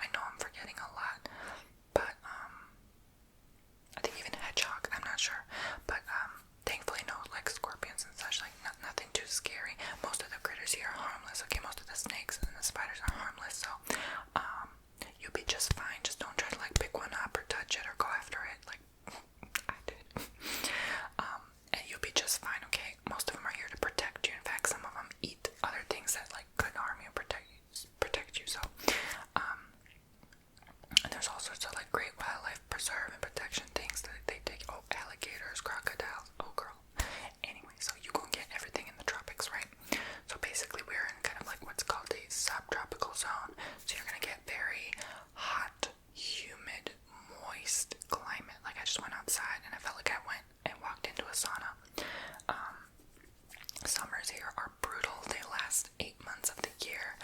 I know I'm forgetting a lot, but I think even hedgehog, I'm not sure, but thankfully no like scorpions and such, like nothing too scary. Most of the critters here are harmless. Okay, most of the snakes and the spiders are harmless, so you'll be just fine. Just don't try to like pick one up or touch it or go after it like I did. And you'll be just fine, okay? Most of them are here to protect you. In fact, some of them eat other things that like could harm you, protect you. So and there's all sorts of like great wildlife preserve and protection things that they take. Oh, alligators, crocodiles. Oh, girl. Anyway, so you gonna get everything in the tropics, right? So basically, we're in kind of like what's called a subtropical zone. So you're gonna get very hot, humid, moist climate. Like I just went outside and I felt like I went and walked into a sauna. Summers here are brutal. They last 8 months of the year.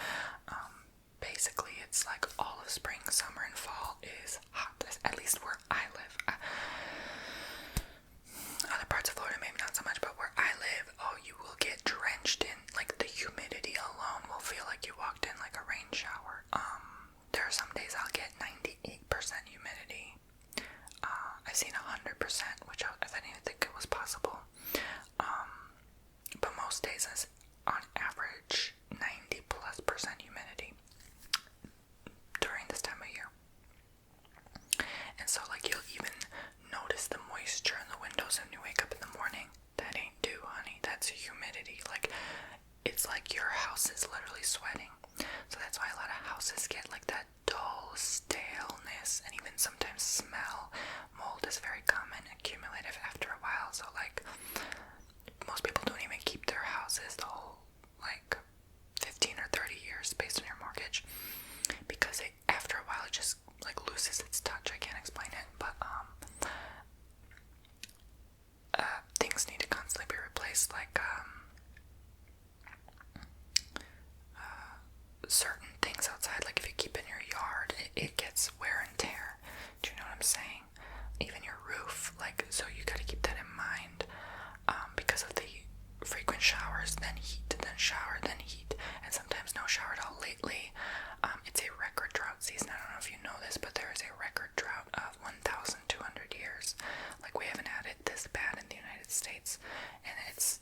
Basically, it's like all of spring, summer, and fall is hot. At least where I live. Other parts of Florida, maybe not so much, but where I live, oh, you will get drenched in, like the humidity alone will feel like you walked in like a rain shower. There are some days I'll get 98% humidity. I've seen 100%, which I didn't even think it was possible. But most days is on average 90+% humidity during this time of year. And so like you'll even notice the moisture in the windows when you wake up in the morning. That ain't dew, honey. That's humidity. Like it's like your house is literally sweating. So that's why a lot of houses get like that dull staleness and even sometimes smell. Mold is very common, accumulative after a while. So like most people don't even keep their houses the whole like 15 or 30 years based on your mortgage, because after a while it just like loses its touch. I can't explain it, but things need to constantly be replaced, like certain things outside, like if you keep in your yard, it gets wear and tear. Do you know what I'm saying? Even your roof, like, so you gotta keep that in mind, because of the frequent showers, then heat, then shower, then heat, and sometimes no shower at all. Lately, it's a record drought season. I don't know if you know this, but there is a record drought of 1,200 years. Like, we haven't had it this bad in the United States, and it's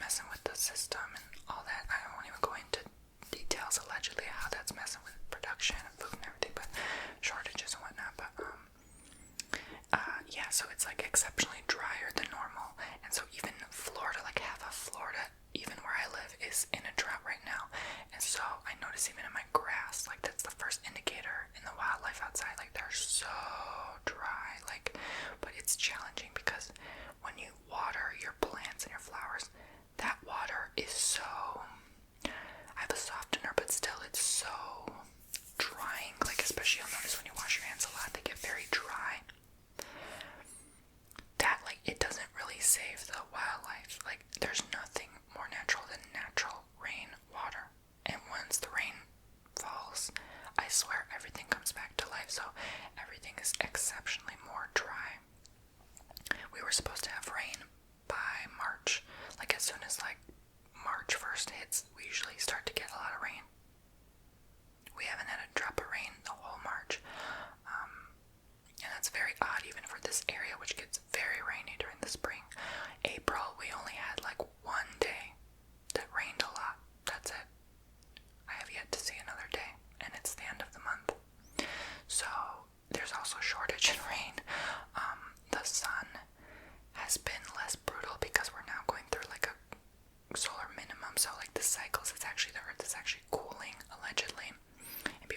messing with the system and all that. I won't even go into details allegedly how that's messing with production and food and everything, but shortages and whatnot. But yeah, so it's like exceptionally drier than normal, and so even Florida, like half of Florida, even where I live, is in a drought right now. And so I notice even in my grass, like that's the first indicator in the wildlife outside, like they're so dry, like, but it's challenging because when you water your plants and your flowers, that water is so, I have a softener, but still it's so drying, like especially you'll notice when you wash your hands a lot, they get very dry. That, like, it doesn't really save the wildlife. Like, there's nothing more natural than natural rain water. And once the rain falls, I swear everything comes back to life. So everything is exceptionally more dry. We were supposed to have rain by March. Like, as soon as, like, March 1st hits, we usually start to get a lot of rain. We haven't had a drop of rain the whole March. And that's very odd even for this area, which gets very rainy during the spring. April, we only had like one day that rained a lot. That's it. I have yet to see another day, and it's the end of the month. So there's also a shortage in rain. The sun has been less brutal because we're now going through like a solar minimum. So like the cycles, it's actually, the earth is actually cooling allegedly. And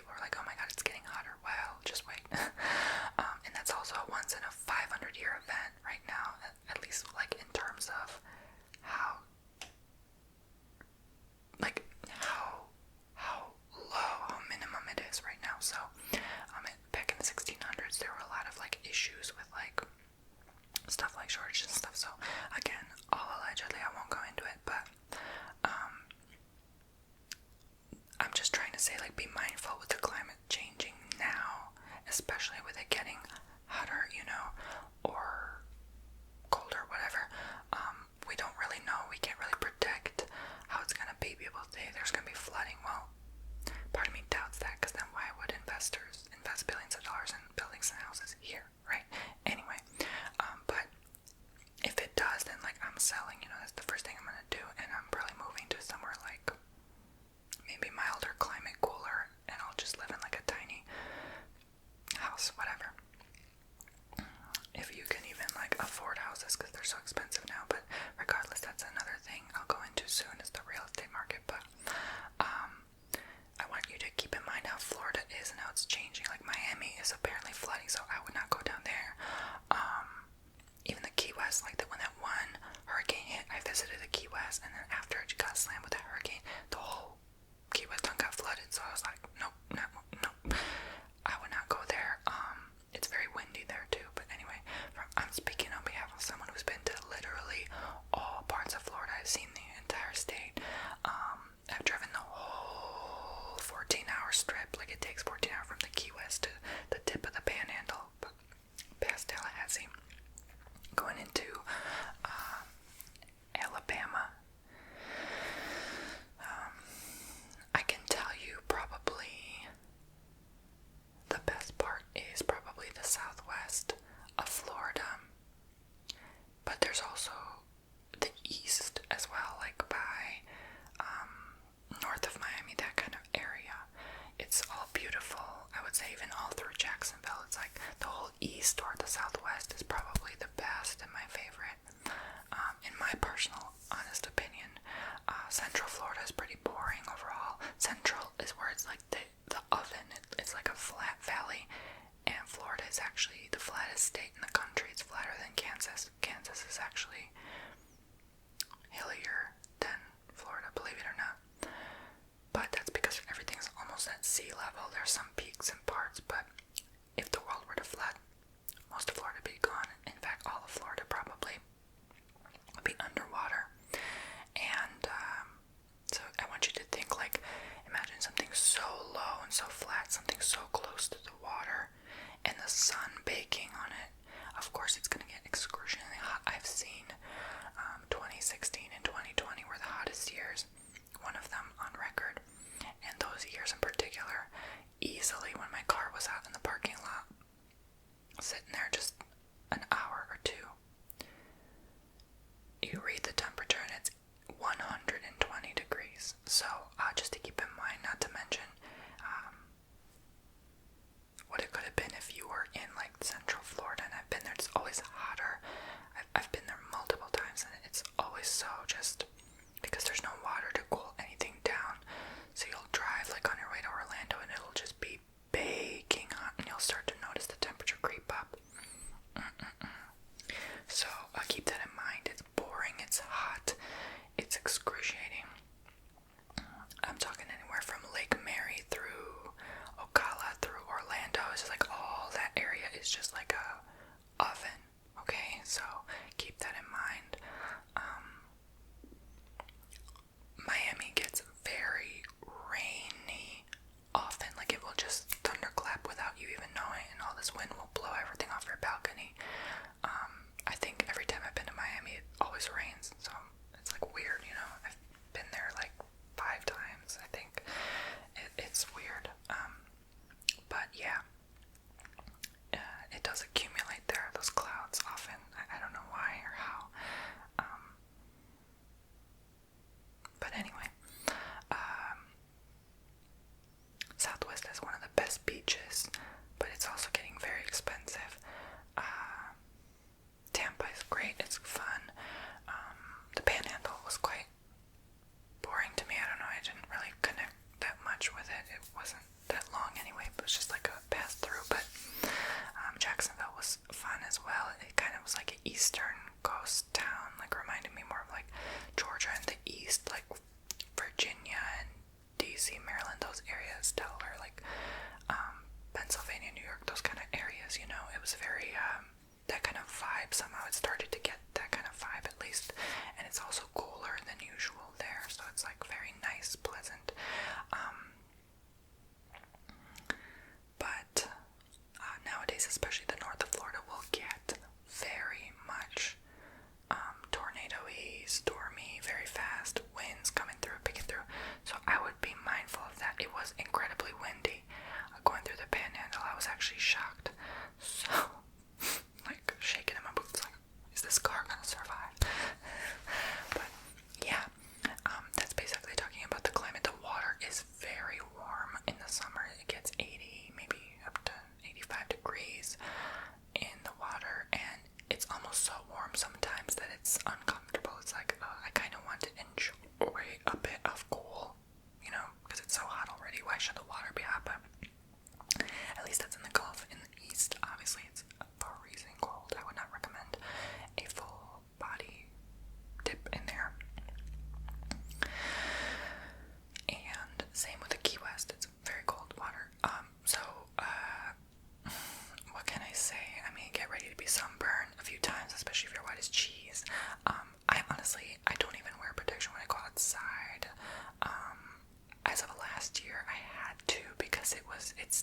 it's changing. Like Miami is apparently flooding, so I would not go down there. Even the Key West, like when that one hurricane hit, I visited the Key West, and then after it got slammed with that hurricane, the whole Key West got flooded. So I was like, nope, nope. I would not go there. It's very windy there too. But anyway, I'm speaking on behalf of someone who's been to literally all parts of Florida. I've seen the entire state. I've driven the whole 14-hour strip. Like it takes 14 hours from the Key West to the tip of the Panhandle, past Tallahassee, going into Alabama. I can tell you probably the best part is probably the southwest of Florida, but there's also the east as well, like by north of Miami, that kind of area. It's all beautiful. I would say even all through Jacksonville, it's like the whole east or the southwest is probably the best and my favorite. In my personal, honest opinion, Central Florida is pretty boring overall. Central is where it's like the oven. It's like a flat valley, and Florida is actually the flattest state in the country. It's flatter than Kansas. Kansas is actually hillier than Florida, believe it or not. But that's because everything's almost at sea level. There's some peaks and parts, but if the world were to flood, most of Florida would be gone. In fact, all of Florida probably would be underwater. And so I want you to think, like, imagine something so low and so flat, something so close to the water, and the sun baking on it. Of course, it's going to get excruciatingly hot. I've seen 2016 and 2020 were the hottest years, one of them on record. And those years in particular, easily when my car was out in the parking lot, sitting there just an hour or two, you read the temperature and it's 120 degrees. So just to keep in mind, not to mention what it could have been if you were in like Central Florida, and I've been there. It's always hotter. I've been there multiple times, and it's always so, just because there's no water to cool anything down. So you'll drive like on your way to Orlando, and it'll just be baking hot, and you'll start to notice the temperature creep up. So keep that in mind. It's boring, it's hot, it's excruciating. I'm talking anywhere from Lake Mary through Ocala through Orlando. It's just like all that area is just like a oven. Okay, so keep that in mind. Miami gets very rainy often. Like it will just thunderclap without you even knowing, and all this wind will blow everything off your balcony. I think every time I've been to Miami, it always rains, so it's like weird, you know. I've been there like 5 times, I think. It's weird. But yeah, it does accumulate there, those clouds often. I don't know why or how. But anyway, Southwest has one of the best beaches, but it's also getting very expensive. Tampa is great, it's fun. The Panhandle was quite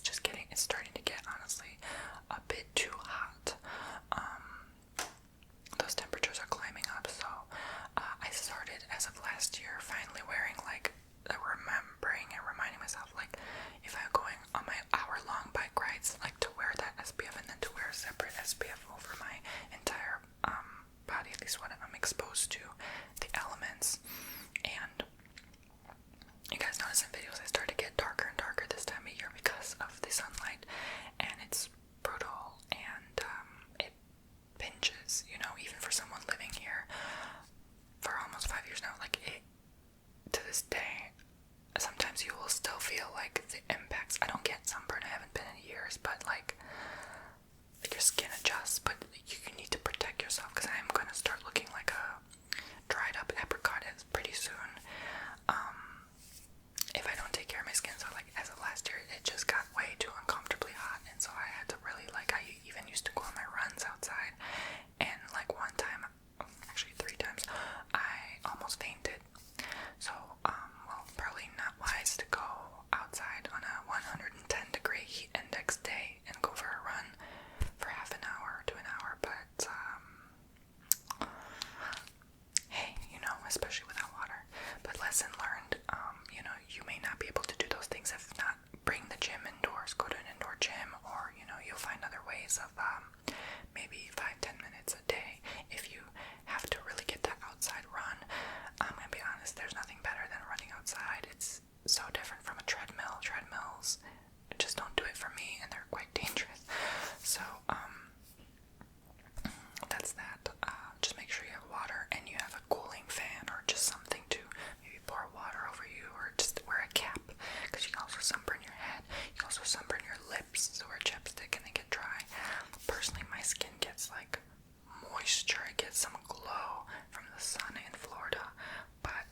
it's starting to get, honestly, a bit too hot. Those temperatures are climbing up, so I started, as of last year, finally wearing, like, remembering and reminding myself, like, if I'm going on my hour-long bike rides, like, to wear that SPF and then to wear a separate SPF over my entire body, at least when I'm exposed to the elements. And you guys notice in videos I start to get darker and darker this time of year because of the sunlight, and it's brutal, and it pinches, you know, even for someone living here for almost 5 years now. Like, it, to this day, sometimes you will still feel like the impacts. I don't get sunburn, I haven't been in years, but like, your skin adjusts, but you need to protect yourself, because I'm going to start looking like a dried up apricot pretty soon, if I don't take care of my skin. So, like, as of last year, it just got way too uncomfortably hot, and so I had to really, like, I even used to go on my runs outside, and like one time, actually 3 times, I almost fainted. So, well, probably not wise to go outside on a 110-degree heat index day and go for a run for half an hour to an hour, but hey, you know, especially without water. But lesson learned, you know, you may not be able to do those things. If not, bring the gym indoors, go to an indoor gym, or, you know, you'll find other ways of maybe 5-10 minutes a day. If you have to really get that outside run, I'm gonna be honest, there's nothing better than running outside. It's so different from a treadmill. Treadmills just don't do it for me, and they're quite dangerous. So that's that. Just make sure you have water and you have a cooling fan, or just something to maybe pour water over you, or just wear a cap, because you can also sunburn your head. You can also sunburn your lips, so wear chapstick and they get dry. Personally, my skin gets like moisture, it gets some glow from the sun in Florida, but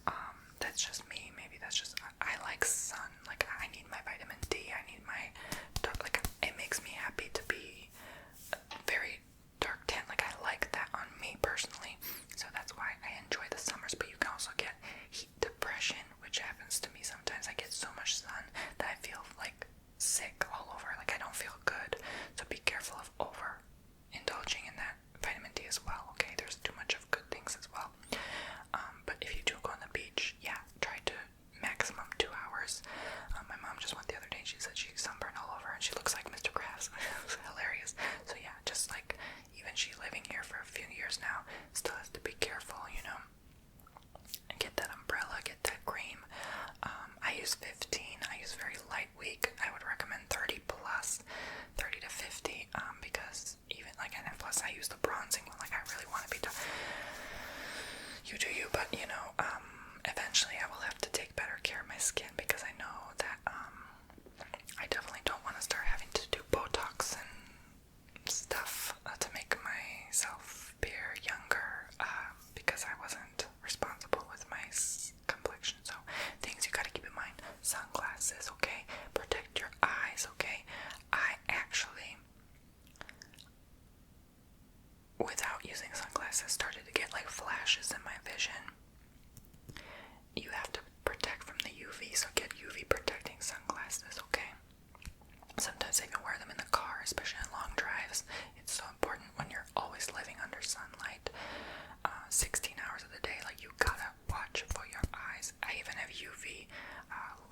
that's just me. Maybe that's just, I like sun. Like, I need my vitamin D, I need my, like, it makes me happy to be very dark tan. Like, I like that on me personally, so that's why I enjoy the summers. But you can also get heat depression, which happens to me sometimes. I get so much sun that I feel like sick all over, like I don't feel good. So be careful of over indulging in that vitamin D as well, okay? There's too much of good things as well. But if you do go on the beach, yeah, try to maximum 2 hours. My mom just went the other day, and she said she sunburned all over and she looks like Mr. Krabs. It was hilarious. So yeah, just like, even she living here for a few years now, still has to be careful, you know, and get that umbrella, get that cream. I use 15. I use very light week. I would recommend 30 plus, 30 to 50, because even like, and then plus I use the bronzing one. Like, I really want to be done. You do you, but you know, eventually I will have to take better care of my skin, because I know that I definitely don't want to start having to do Botox and stuff to make myself appear younger, because I wasn't responsible with my complexion. So things you gotta keep in mind: sunglasses, okay? Protect your eyes, okay? I actually, without using sunglasses, started to get like flashes in my vision. You have to protect from the UV, so get UV protecting sunglasses, okay? Sometimes I even wear them in the car, especially on long drives. It's so important when you're always living under sunlight, 16 hours of the day. Like, you gotta watch for your eyes. I even have UV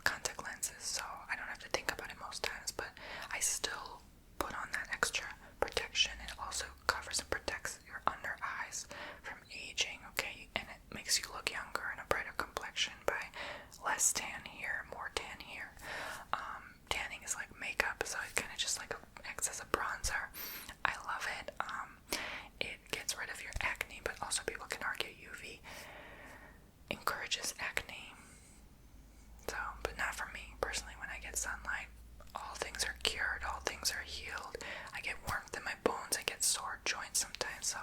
contact lenses, so I don't have to think about it most times, but I still put on that extra protection. It also covers and protects your under eyes from aging, okay? And it makes you look younger and a brighter complexion by less tan here, more tan here. Tanning is like makeup, so it kind of just like acts as a bronzer. I love it. It gets rid of your acne, but also people can argue UV encourages acne. So, but not for me personally. When I get sunlight, all things are cured, all things are healed. I get warmth in my bones, I get sore joints sometimes, so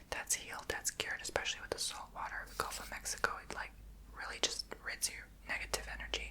that's healed, that's cured, especially with the salt water of the Gulf of Mexico. It like really just rids your negative energy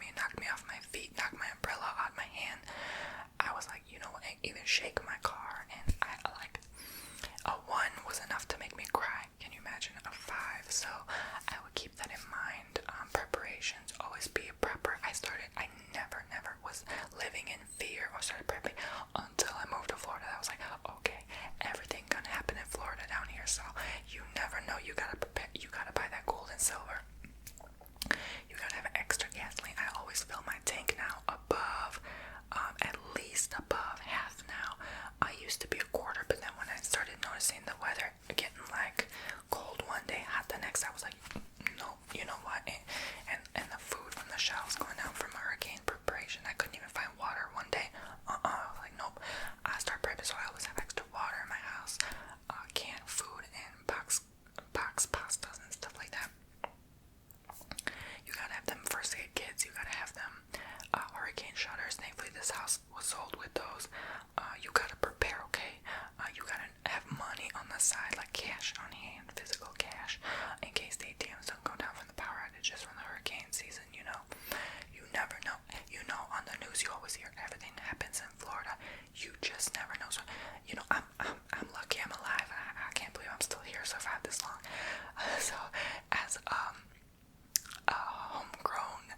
me, knocked me off my feet, knocked my umbrella out my hand. I was like, you know what, even shake my car, and I like, a 1 was enough to make me cry. Can you imagine a 5? So I would keep that in mind. Preparations, always be a prepper. I never was living in fear or started prepping until I moved to Florida. I was like, okay, everything gonna happen in Florida down here, so you never know. You gotta prepare, you gotta buy that gold and silver. You gotta have extra gasoline. I always fill my tank now above, at least above half now. I used to be a quarter, but then when I started noticing the weather getting like cold one day, hot the next, I was like, no, you know what? And the food from the shelves going down from hurricane preparation, I couldn't even find water one day. Like nope. I start prepping, so I always have extra water in my house, canned food and box pastas and stuff like that. You gotta have them first aid kits. You gotta have them hurricane shutters. Thankfully, this house was sold with those. You gotta prepare, okay? You gotta have money on the side, like cash on hand, physical cash, in case the ATMs don't go down from the power outages from the hurricane season. You know, you never know. You know, on the news, you always hear everything happens in Florida. You just never know. So, you know, I'm lucky. I'm alive. I can't believe I'm still here. Survived this long. So, as a homegrown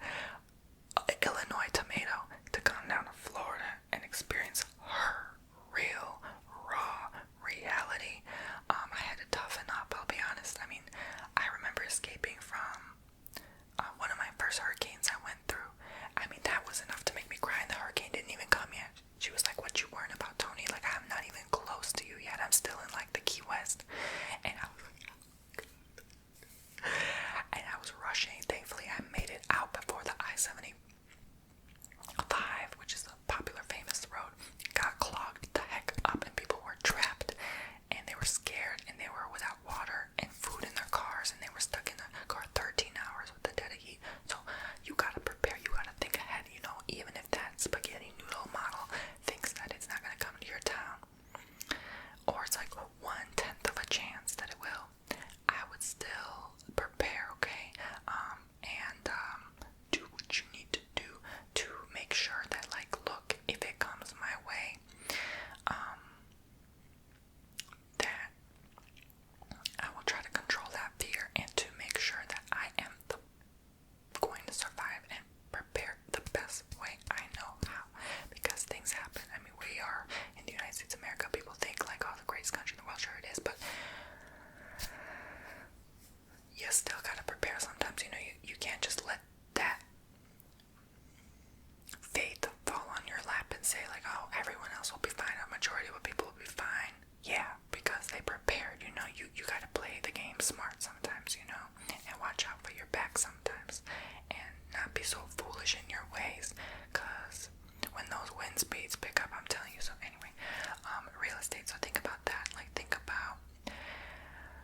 Illinois tomato, to come down to Florida and experience her real, raw reality, I had to toughen up, I'll be honest. I mean, I remember escaping from one of my first hurricanes I went through. I mean, that was enough to make me cry, and the hurricane didn't even come yet. She was like, what you worrying about, Tony? Like, I'm not even close to you yet. I'm still in, like, the Key West. And I was rushing. Thankfully, I made it out before the I-75, which is a popular, famous road, got clogged the heck up, and people were trapped, and they were scared, and they were without water and food in their cars, and they were stuck in the car 13 hours with the dead heat. So you gotta prepare, you gotta think ahead, you know, even if that spaghetti noodle model thinks that it's not gonna come to your town, or it's like 1/10 of a chance that it will, I would still prepare, okay, and do what you need to do to make sure that, like, look, if it comes my way, that I will try to control that fear and to make sure that I am going to survive and prepare the best way I know how, because things happen. I mean, we are in the United States of America. People think like, oh, the greatest country in the world. Sure it is, but you still gotta prepare sometimes. You know, you can't just let that faith fall on your lap and say like, oh, everyone else will be fine, a majority of people will be fine. Yeah, because they prepared. You know, you gotta play the game smart sometimes, you know, and watch out for your back sometimes, and not be so foolish in your ways, because when those wind speeds pick up, I'm telling you. So anyway, real estate, so think about that. Like, think about,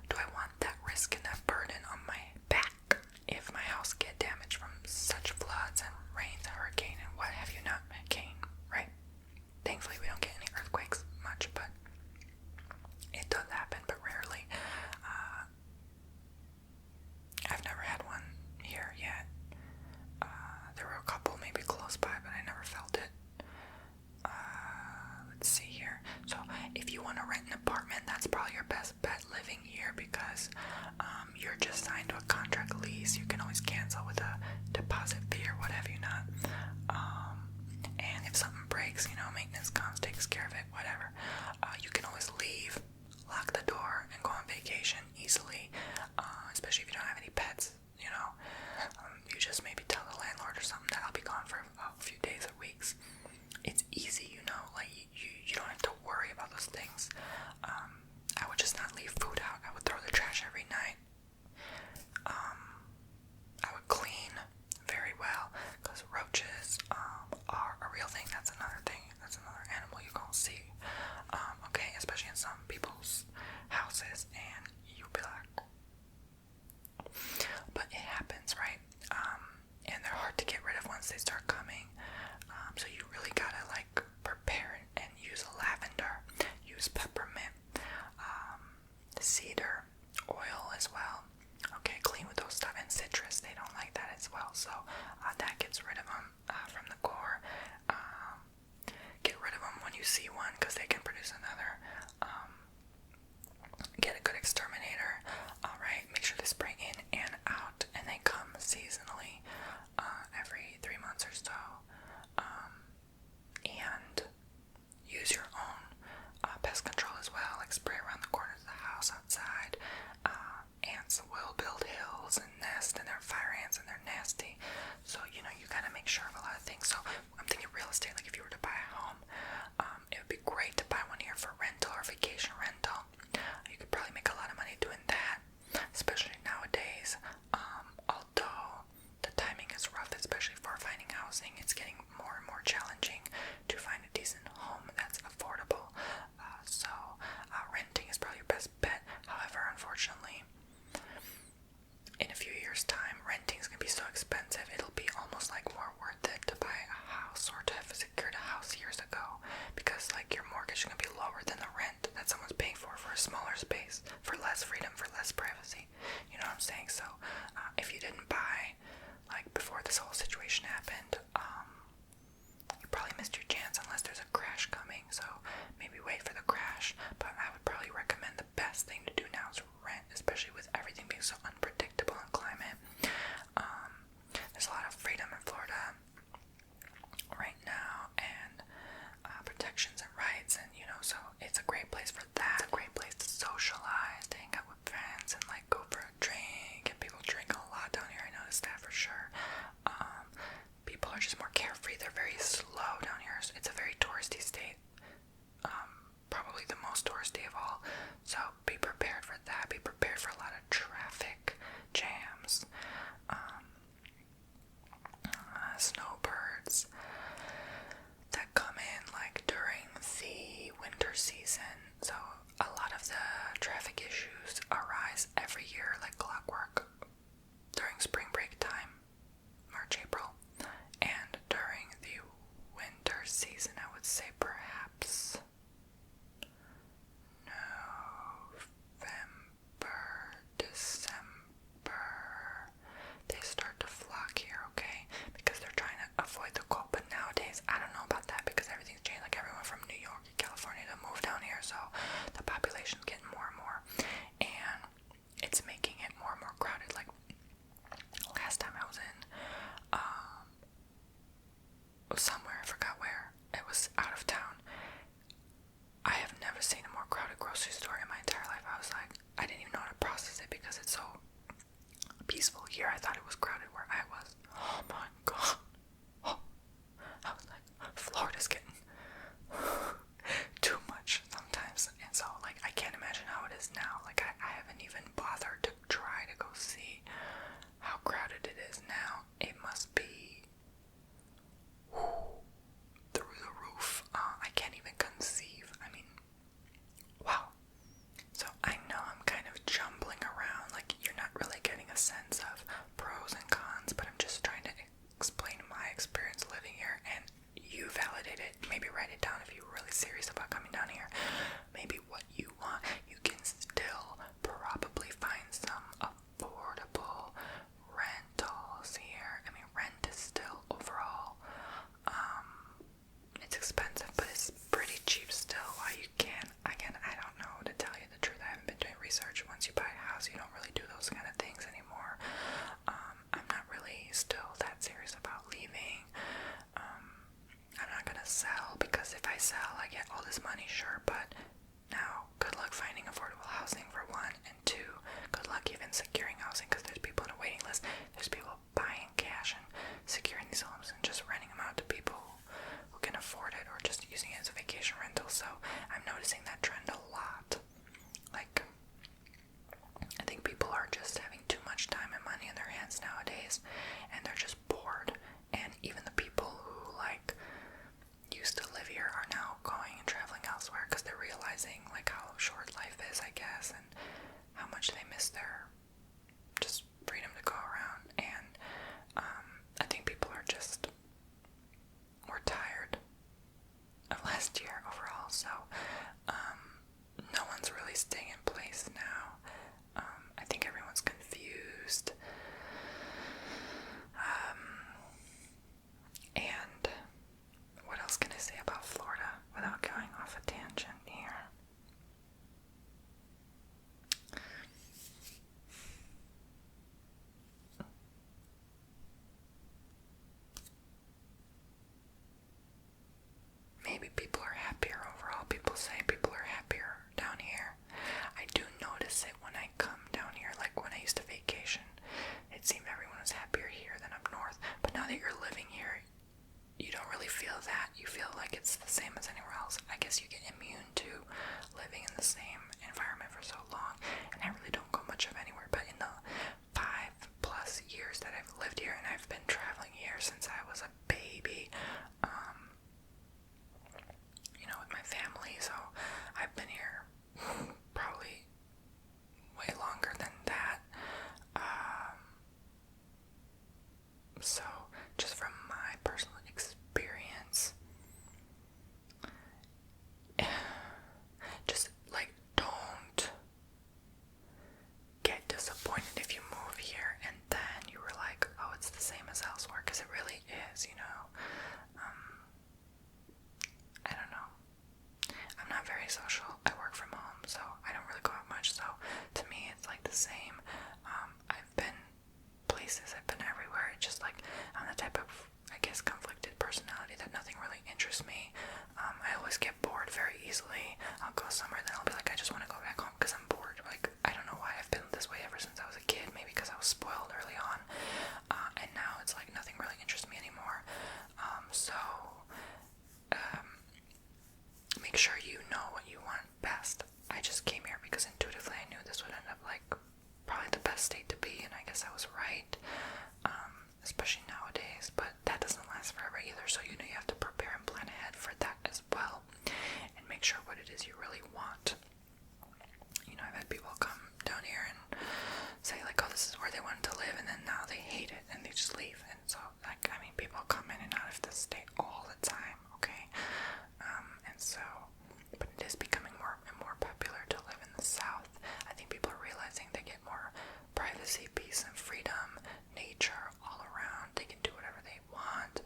do I want that risk and that burden on my back if my house get damaged from such floods and rains, hurricane, and what have you not, cane, right? Thankfully, we don't get any earthquakes much, but it does happen, but rarely. I've never had one here yet. There were a couple maybe close by, but I never felt it. Let's see here. So if you want to rent an apartment, that's probably your best bet living here, because you're just signed to a contract lease. You can always cancel with a deposit fee or what have you not. And if something breaks, you know, maintenance comes, takes care of it, whatever. You can always leave, lock the door, and go on vacation easily, especially if you don't have any pets, you know. You just maybe tell the landlord or something that I'll be gone for a few days or weeks. It's easy, you know, like you don't have to worry about those things. I would just not leave food out. I would throw the trash every night. I would clean very well, because roaches are a real thing. That's another thing. That's another animal you can't see. Okay, especially in some people's houses, and you'll be like, but it happens, right? And they're hard to get rid of once they start coming. So you really gotta like prepare and use lavender, use peppermint, cedar oil as well. Okay, clean with those stuff, and citrus, they don't like that as well. So that gets rid of them from the core. Get rid of them when you see one because they can produce another. Get a good exterminator. Alright, make sure they spray in and out, and they come seasonally every 3 months or so. And use your own pest control as well, like spray around the corners of the house, outside. Ants will build hills and nest, and they're fire ants and they're nasty. So, you gotta make sure of a lot of things. So, I'm thinking real estate, like if you were to buy a home, it would be great to buy one here for rental or vacation rental. You could probably make a lot of money doing that, especially nowadays. Although the timing is rough, especially for finding housing, it's getting more and more challenging to find a decent home that's affordable. So renting is probably your best bet. However, unfortunately, in a few years' time, renting is going to be so expensive, it'll be almost like more worth it to buy a house or to have secured a house years ago, because like your mortgage is going to be lower than the rent that someone's paying for a smaller space, for less freedom, for less privacy. You know what I'm saying? So if you didn't buy like before this whole situation happened, you probably missed your chance unless there's a crash coming. So maybe wait for the crash, but I would probably recommend the best thing to do now is rent, especially with everything being so unpredictable in climate. There's a lot of freedom in Florida right now, and protections and rights, and so it's a great place for that. It's a great place to socialize, to hang out with friends, and like go for a drink. And people drink a lot down here, I noticed that for sure. People are just more carefree. They're very slow down here. It's a very touristy state, probably the most touristy of all. So be prepared for that. Be prepared for a lot of traffic jams, snowbirds that come in like during the winter season. So a lot of the traffic issues arise every year like clockwork during spring break time, March, April, and during the winter season, I would say perhaps November, December, they start to flock here, okay? Because they're trying to avoid the cold. But nowadays, I don't know about that because everything's changed. Like everyone from New York and California to move down here, so the population's getting more and more, and it's making it more and more crowded. Like last time I was in somewhere, I forgot where, it was out of town. I have never seen a more crowded grocery store in my entire life. I was like, I didn't even know how to process it because it's so peaceful here. I thought it was crowded where I was. Oh my god. Oh. I was like, Florida's getting too much sometimes. And so like I can't imagine how it is now. Like I haven't even bothered to try to go see how crowded it is now. It must be through the roof. I can't even conceive. I mean, wow. So I know I'm kind of jumbling around, like you're not really getting a sense of pros and cons, but I'm just trying to explain my experience living here, and you validate it. Maybe write it down if you're really serious about coming down here. Maybe what you want. You can still probably find some affordable rentals here. I mean, rent is still overall, it's expensive, but it's pretty cheap still. Why you can, again, I don't know, to tell you the truth. I haven't been doing research. Once you buy a house, you don't really do those kind of things anymore. I'm not really still that serious about leaving. I'm not gonna sell, because if I sell, I get all this money, sure, but now, good luck finding affordable housing for one, and two, good luck even securing housing, because there's people on a waiting list. There's people buying cash and securing these homes and just renting them out to people who can afford it, or just using it as a vacation rental. So I'm noticing that trend a lot. Like, I think people are just having too much time and money in their hands nowadays, and they're just bored. And even the people who like used to live here are now going and traveling elsewhere because they're realizing like how short life is, I guess, and how much they miss their just freedom to go around. And I think people are just more tired of last year overall. So no one's really staying in place now. I think everyone's confused. it seemed everyone was happier here than up north. But now that you're living here, you don't really feel that. You feel like it's the same as anywhere else. I guess you get immune to living in the same environment for so long, and I really don't go much of anywhere. But in the 5+ years that I've lived here, and I've been traveling here since I was a baby, with my family, so I've been here probably way longer than that. So just from my personal experience, just like don't get disappointed if you move here and then you were like, oh, it's the same as elsewhere, because it really is, I don't know. I'm not very social. I work from home, so I don't really go out much, so to me it's like the same. I've been places, I've been everywhere. It's just like I'm the type of, I guess, conflicted personality that nothing really interests me. I always get bored very easily. I'll go somewhere, then I'll be like, I just want to go back home because I'm bored. Like, I don't know why I've been this way ever since I was a kid. Maybe because I was spoiled early on, and now it's like nothing really interests me anymore. Make sure you know what you want best. I just came here because intuitively I knew this would end up like probably the best state to be, and I guess I was right, especially nowadays, but that doesn't last forever either, so you have to prepare and plan ahead for that as well, and make sure what it is you really want. I've had people come down here and say like, oh, this is where they wanted to live, and then now they hate it and they just leave. And so, like, I mean, people come in and out of this state all the time, okay? And so, but it is becoming more and more popular to live in the South. I think people are realizing they get more privacy, peace, and freedom, nature all around. They can do whatever they want.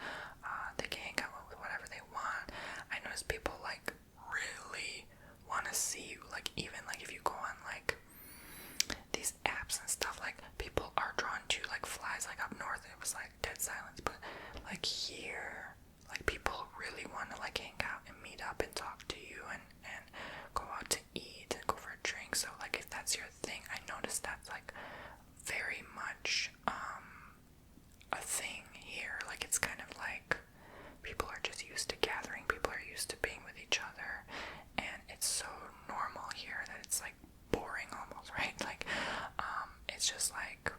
They can hang out with whatever they want. I notice people like really want to see you, like, even like if you go on like these apps and stuff, like people are drawn to like flies. Like up north it was like dead silence, but like here, like people really want to like hang out and meet up and talk to you and go out to eat and go for a drink. So like if that's your thing, I noticed that's like very much a thing here. Like it's kind of like people are just used to gathering, people are used to being with each other, and it's so normal here that it's like boring almost, right? Like it's just like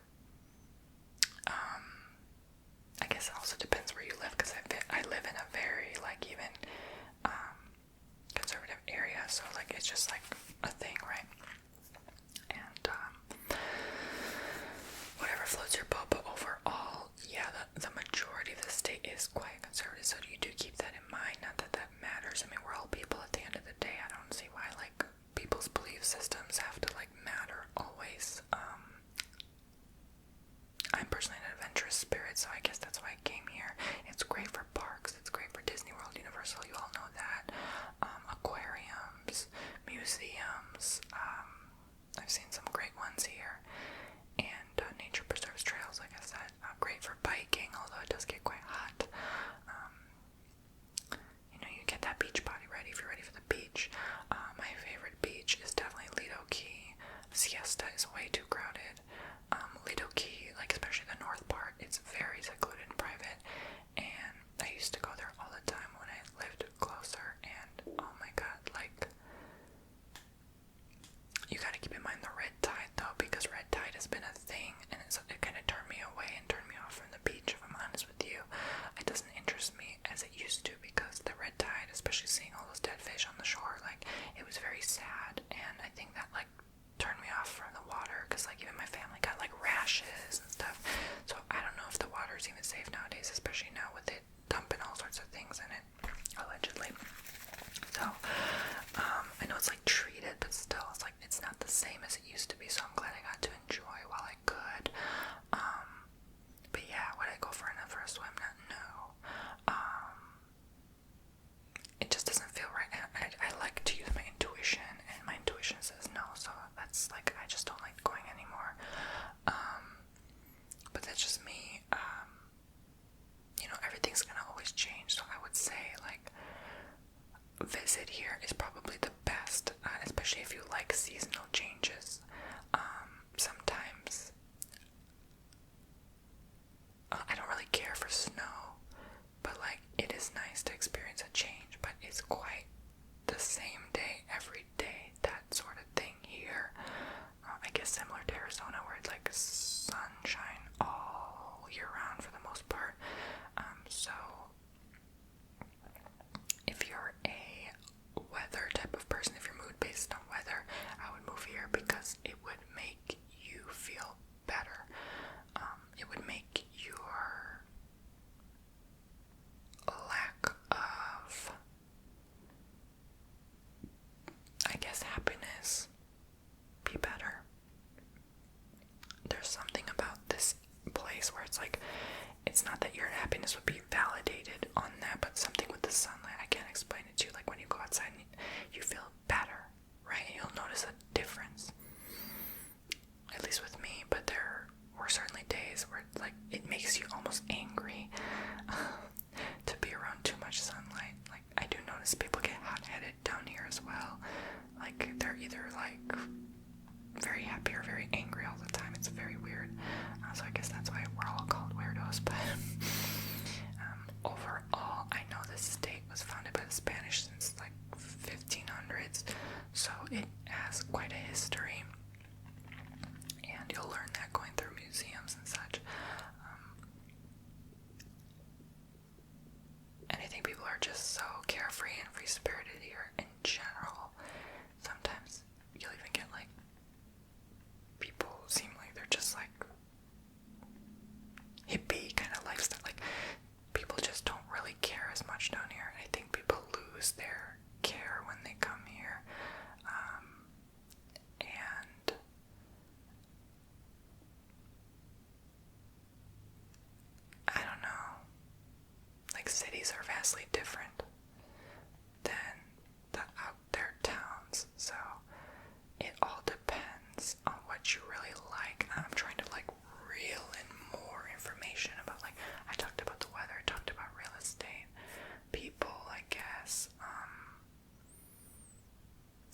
I guess it also depends where you live, because I live in a very like even conservative area, so like it's just like a thing, right? And whatever floats your boat, but overall, yeah, the majority of the state is quite conservative, so you do keep that in mind. Not that that matters. I mean, we're all people at the end of the day. I don't see why like people's belief systems have to like matter always. I'm personally an adventurous spirit, so I guess that's why I came here. It's great for parks, it's great for Disney World, Universal, you all know that. Aquariums, museums, I've seen some great ones here, and nature preserves trails, like I said, great for biking, although it does get quite hot. because it would make you feel better. It would make your lack of, I guess, happiness be better. There's something about this place where it's like, it's not that your happiness would be validated on that, but something with the sunlight, I can't explain it to you. Like when you go outside and you feel better, right? You'll notice a difference. At least with me, but there were certainly days where like it makes you almost angry to be around too much sunlight. Like I do notice people get hot-headed down here as well. Like they're either like very happy or very angry all the time. It's very weird. So I guess that's why we're all called weirdos. But overall, I know this state was founded by the Spanish since like 1500s, so it has quite a history, and you'll learn that going through museums and such. And I think people are just so carefree and free-spirited here in general. Sometimes you'll even get like people seem like they're just like hippie kind of lifestyle. Like people just don't really care as much down here. I think people lose their care when they come here. And I don't know. Like cities are vastly different than the out there towns. So it all depends on what you really like. I'm trying to like reel in more information about, like, I talked about the weather, I talked about real estate, people, I guess.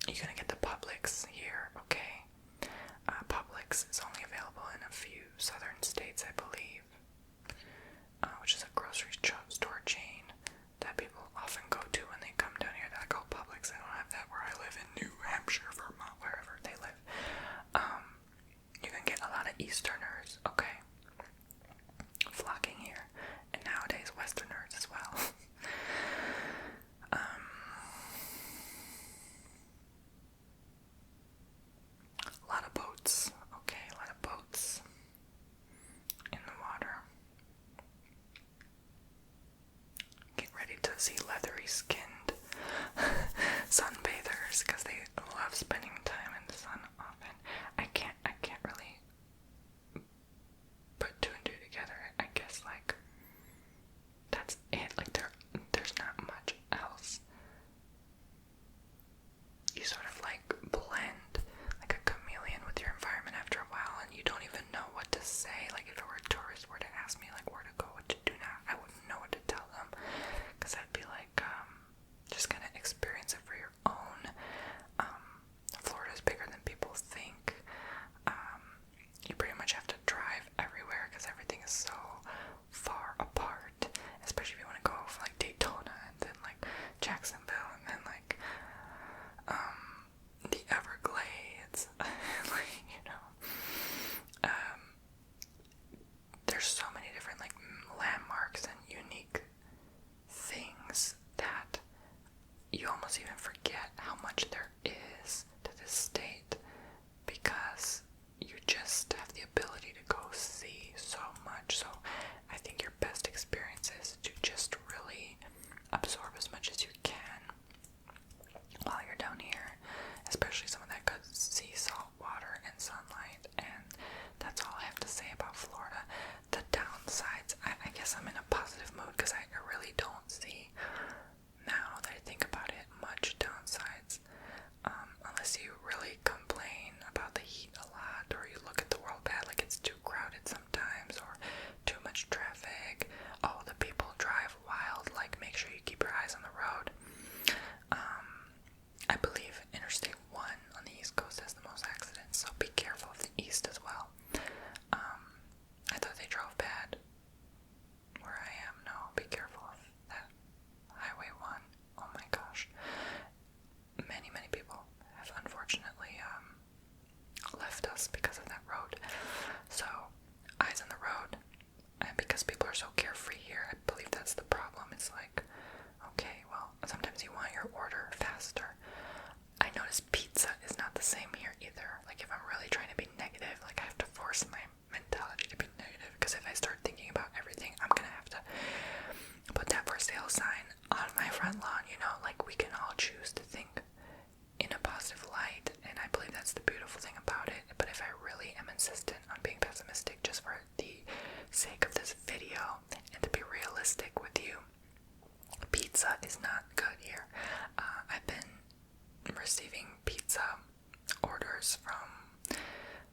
You're gonna get the Publix here, okay? Publix is only available in a few southern states, I believe, which is a grocery store chain that people often go to when they come down here. They're like, oh, Publix, I don't have that where I live in New Hampshire, Vermont, wherever they live. You can get a lot of Easterners, okay, flocking here, and nowadays Westerners as well. A lot of boats, okay, a lot of boats in the water. Get ready to see leathery skinned sunbathers because they love spending time in the sun often. I can't really put two and two together. I guess like that's it. Like there's not much else. You sort of like blend like a chameleon with your environment after a while, and you don't even know what to say. Like if a tourist were to ask me like where to go, what to do now, I wouldn't know what to tell them, because I'd be like, just gonna experience it for your own. Florida's bigger than people think. You pretty much have to drive everywhere because everything is so far apart, especially if you want to go from like Daytona and then like Jacksonville and then like the Everglades. Like, you know, there's so many different like landmarks and unique things that you almost even forget how much there is to this state, because you just have the ability to go see so much. So I think your best experience is to just really absorb as much as you can while you're down here, especially some of that good sea salt water and sunlight. And that's all I have to say about Florida. The downsides, I guess I'm in a positive mood because I really don't see, now that I think about it, much down sale sign on my front lawn, you know, like we can all choose to think in a positive light, and I believe that's the beautiful thing about it. But if I really am insistent on being pessimistic just for the sake of this video and to be realistic with you, pizza is not good here. I've been receiving pizza orders from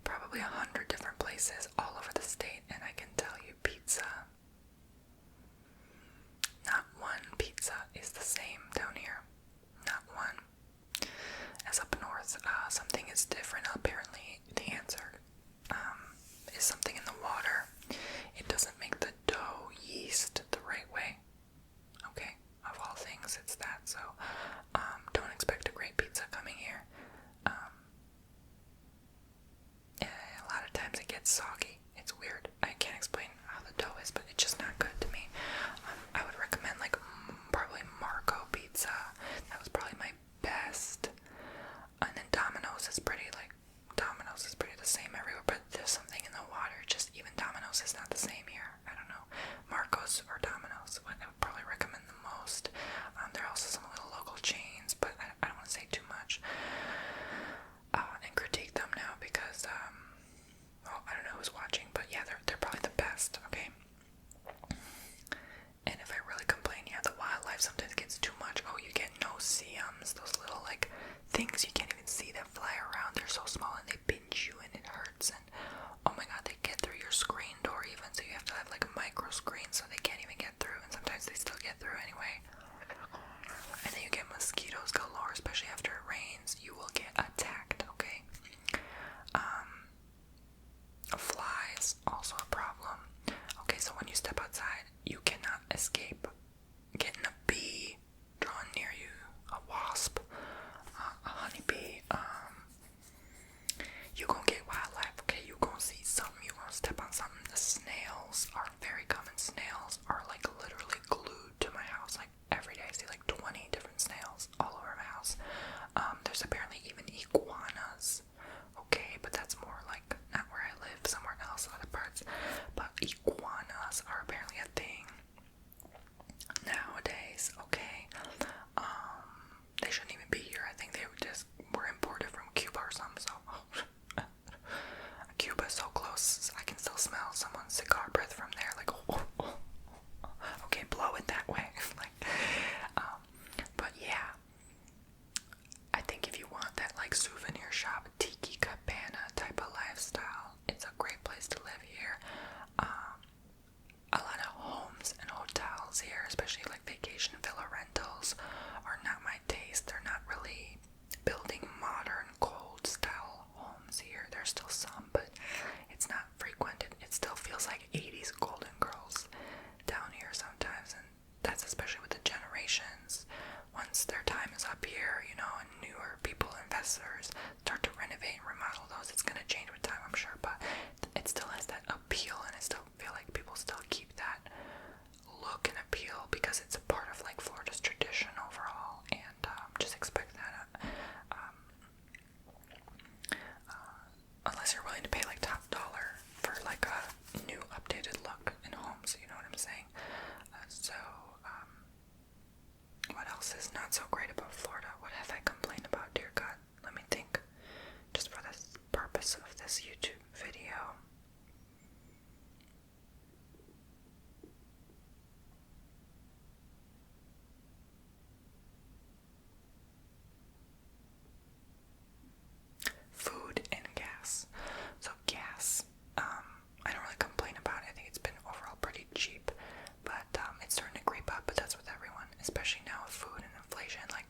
probably 100 different places all over the state, and I can tell you pizza, not one pizza is the same down here. Not one. As up north, something is different. Apparently, the answer is something in the water. It doesn't make the dough yeast the right way. Okay, of all things, it's that. So, don't expect a great pizza coming here. A lot of times it gets soggy. It's weird. I can't explain how the dough is, but it's just not good to me. I would recommend like probably Marco pizza. That was probably my best. And then Domino's is pretty the same everywhere, but there's something in the water. Just even Domino's is not the same here. I don't know. Marco's or Domino's, what I would probably recommend the most. There are also some little local chains, but I don't want to say too much and critique them now because well, I don't know who's watching, but yeah, they're probably the best. Okay. And if I really complain, yeah, the wildlife sometimes gets too much. Oh, you get no-see-ums, those little like things you can't even see that fly around. They're so small and they pinch you and it hurts. And oh my god, they get through your screen door even. So you have to have like a micro screen so they can't even get through. And sometimes they still get through anyway. And then you get mosquitoes galore, especially after it rains. You will get attacked. Okay. Flies also a problem. Okay, so when you step outside, you cannot escape getting a bee drawn near you, a wasp, a honeybee. You gonna get wildlife, okay? You gonna see something, you gonna step on something. The snails are very common. Snails are like literally glued to my house. Like every day I see like 20 different snails all over my house. There's apparently even iguanas. Okay, but that's more like not where I live, somewhere else, other parts. But iguanas are apparently a thing nowadays. Okay, they shouldn't even be here. I think they were imported from Cuba or something. So Cuba is so close, I can still smell someone's cigar breath from there. Like, okay, blow it that way. Like, but yeah. I think if you want that like souvenir shop, tiki cabana type of lifestyle, it's a great place to live here. A lot of homes and hotels here, especially like vacation villa rentals, are not my taste. They're not really building modern cold style homes here. There's still some, but it's not frequented. It still feels like 80s Golden Girls down here sometimes, and that's especially with the generations. Once their time is up here, you know, and newer people, investors, start to renovate and remodel those, it's going to change with time, I'm sure, but it still has that appeal, and I still feel like people still keep that look and appeal because it's a part of like Florida's tradition overall, and just expect that unless you're willing to pay like top dollar for like a new updated look in homes, you know what I'm saying? What else is not so great about Florida? What have I complained about, dear God? Let me think. Just for the purpose of this YouTube video. Food and gas. So gas, I don't really complain about it. I think it's been overall pretty cheap, but it's starting to creep up, but that's with everyone, especially now with food and inflation. Like,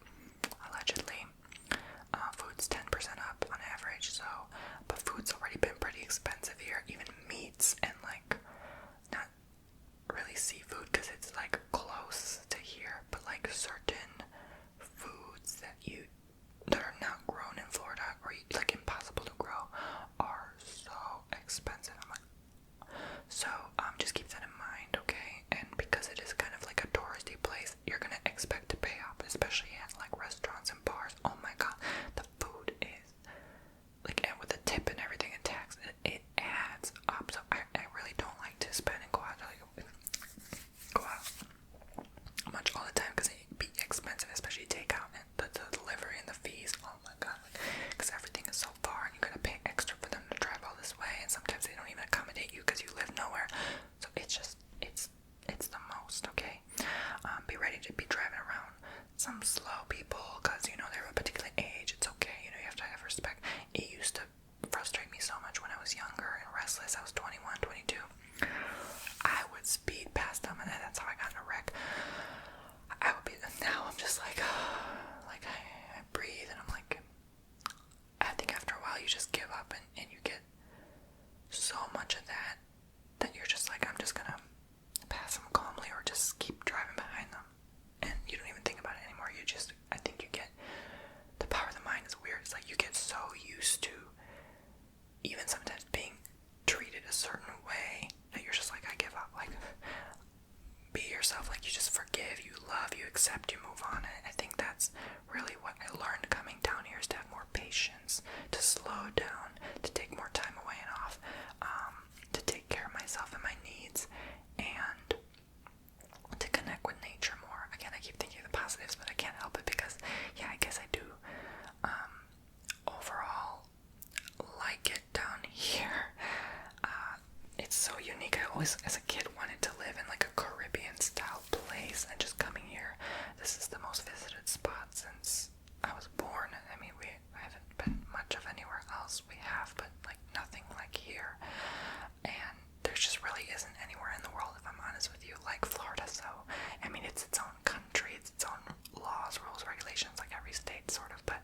accept, you move on. And I think that's really what I learned coming down here, is to have more patience, to slow down, to take more time away and off, to take care of myself and my needs, and to connect with nature more. Again, I keep thinking of the positives, but I can't help it because, yeah, I guess I do overall like it down here. It's so unique. I always, as a kid, wanted to live in like a Caribbean style place, and just coming here, this is the most visited spot since I was born. I mean, I haven't been much of anywhere else. We have, but like nothing like here. And there just really isn't anywhere in the world, if I'm honest with you, like Florida. So, I mean, it's its own country, it's its own laws, rules, regulations, like every state sort of, but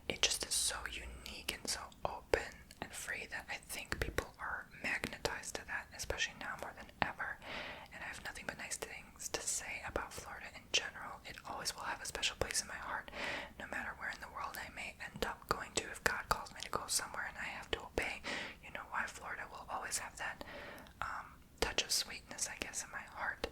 it just is so unique and so open and free that I think people are magnetized to that, especially now more than ever. And I have nothing but nice things to say about Florida in general. It always will have a special place in my heart, no matter where in the world I may end up going to. If God calls me to go somewhere and I have to obey, you know why Florida will always have that touch of sweetness, I guess, in my heart.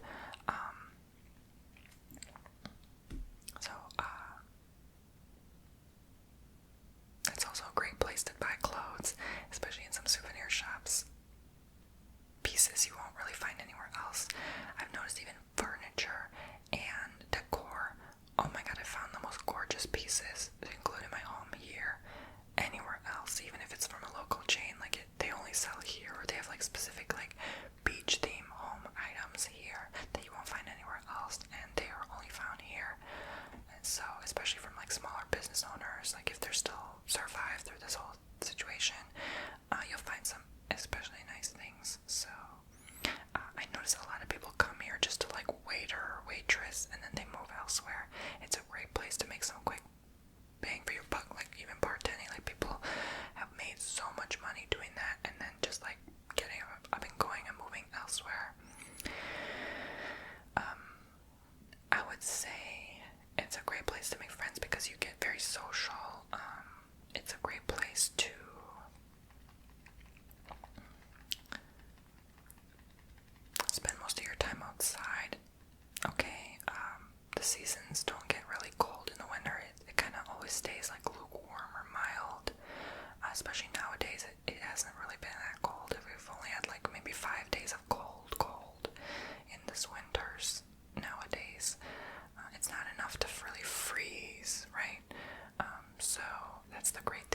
It's also a great place to buy clothes, especially in some souvenir shops. Pieces you won't really find anywhere else. I've noticed even furniture and decor. Oh my god, I found the most gorgeous pieces to include in my home here. Anywhere else, even if it's from a local chain, like they only sell here, or they have like specific like beach theme home items here that you won't find anywhere else, and they are only found here. And so, especially from like smaller business owners, like if they're still survive through this whole situation, you'll find some especially nice things. So I notice a lot of people come here just to like waiter or waitress, and then they move elsewhere. It's a great place to make some quick bang for your buck, like even bartending. Like people have made so much money doing that, and then just like getting up and going and moving elsewhere. I would say it's a great place to make friends because you get very social. It's a great place to spend most of your time outside. Okay, the seasons don't get really cold in the winter. It kind of always stays like lukewarm or mild. Especially nowadays, it hasn't really been that cold. We've only had like maybe 5 days of cold in this winters nowadays. It's not enough to really freeze, right? So that's the great